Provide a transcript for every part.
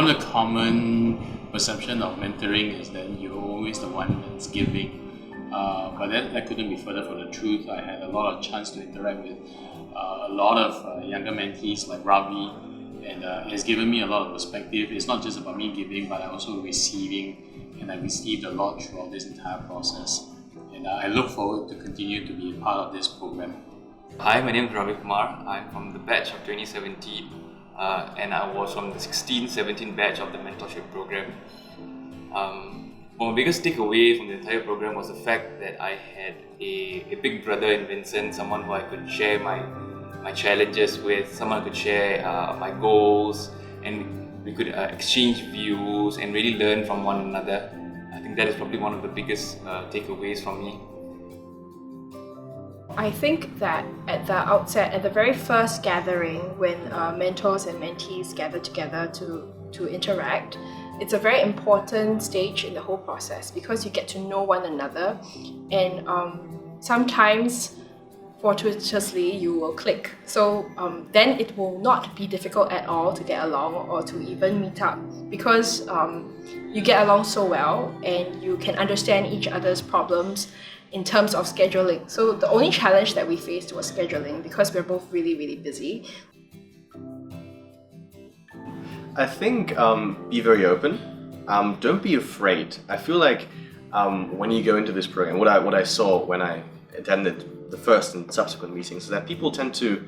the common perception of mentoring is that you're always the one that's giving. But that couldn't be further from the truth. I had a lot of chance to interact with a lot of younger mentees like Ravi, and it has given me a lot of perspective. It's not just about me giving, but I'm also receiving, and I received a lot throughout this entire process. And I look forward to continue to be a part of this program. Hi, my name is Ravi Kumar. I'm from the batch of 2017, and I was from the 16-17 batch of the mentorship program. My biggest takeaway from the entire program was the fact that I had a big brother in Vincent, someone who I could share my challenges with, someone I could share my goals, and we could exchange views and really learn from one another. I think that is probably one of the biggest takeaways from me. I think that at the outset, at the very first gathering, when mentors and mentees gather together to interact, it's a very important stage in the whole process because you get to know one another, and sometimes, fortuitously, you will click. So then it will not be difficult at all to get along or to even meet up because you get along so well and you can understand each other's problems in terms of scheduling. So the only challenge that we faced was scheduling because we're both really, really busy. I think be very open. Don't be afraid. I feel like when you go into this program, what I saw when I attended the first and subsequent meetings is that people tend to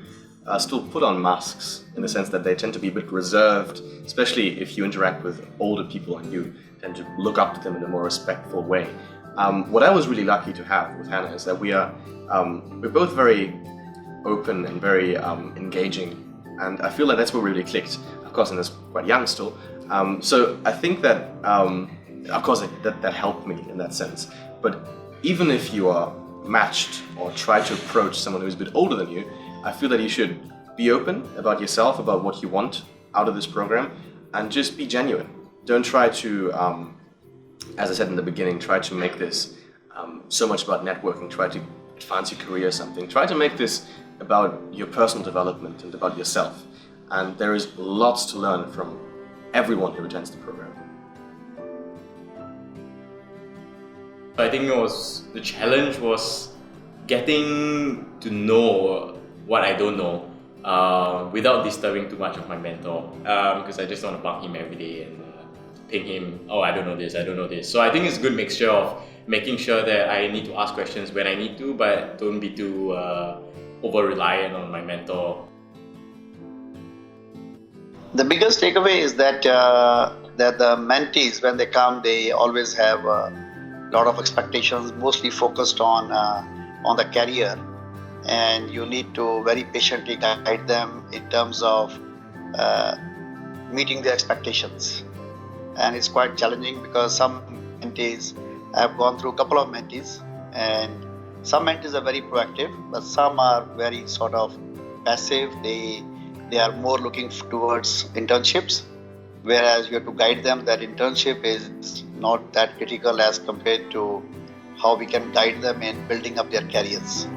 still put on masks in the sense that they tend to be a bit reserved, especially if you interact with older people and you tend to look up to them in a more respectful way. What I was really lucky to have with Hannah is that we're both very open and very engaging, and I feel like that's where we really clicked. Of course, and it's quite young still. So I think that, of course, that helped me in that sense. But even if you are matched or try to approach someone who's a bit older than you, I feel that you should be open about yourself, about what you want out of this program, and just be genuine. Don't try to, as I said in the beginning, try to make this so much about networking, try to advance your career or something. Try to make this about your personal development and about yourself. And there is lots to learn from everyone who attends the program. I think the challenge was getting to know what I don't know without disturbing too much of my mentor, because I just don't want to bug him every day and ping him, oh, I don't know this. So I think it's a good mixture of making sure that I need to ask questions when I need to, but don't be too over-reliant on my mentor. The biggest takeaway is that the mentees, when they come, they always have a lot of expectations, mostly focused on the career, and you need to very patiently guide them in terms of meeting their expectations. And it's quite challenging because some mentees, I've gone through a couple of mentees, and some mentees are very proactive, but some are very sort of passive. They are more looking towards internships, whereas you have to guide them that internship is not that critical as compared to how we can guide them in building up their careers.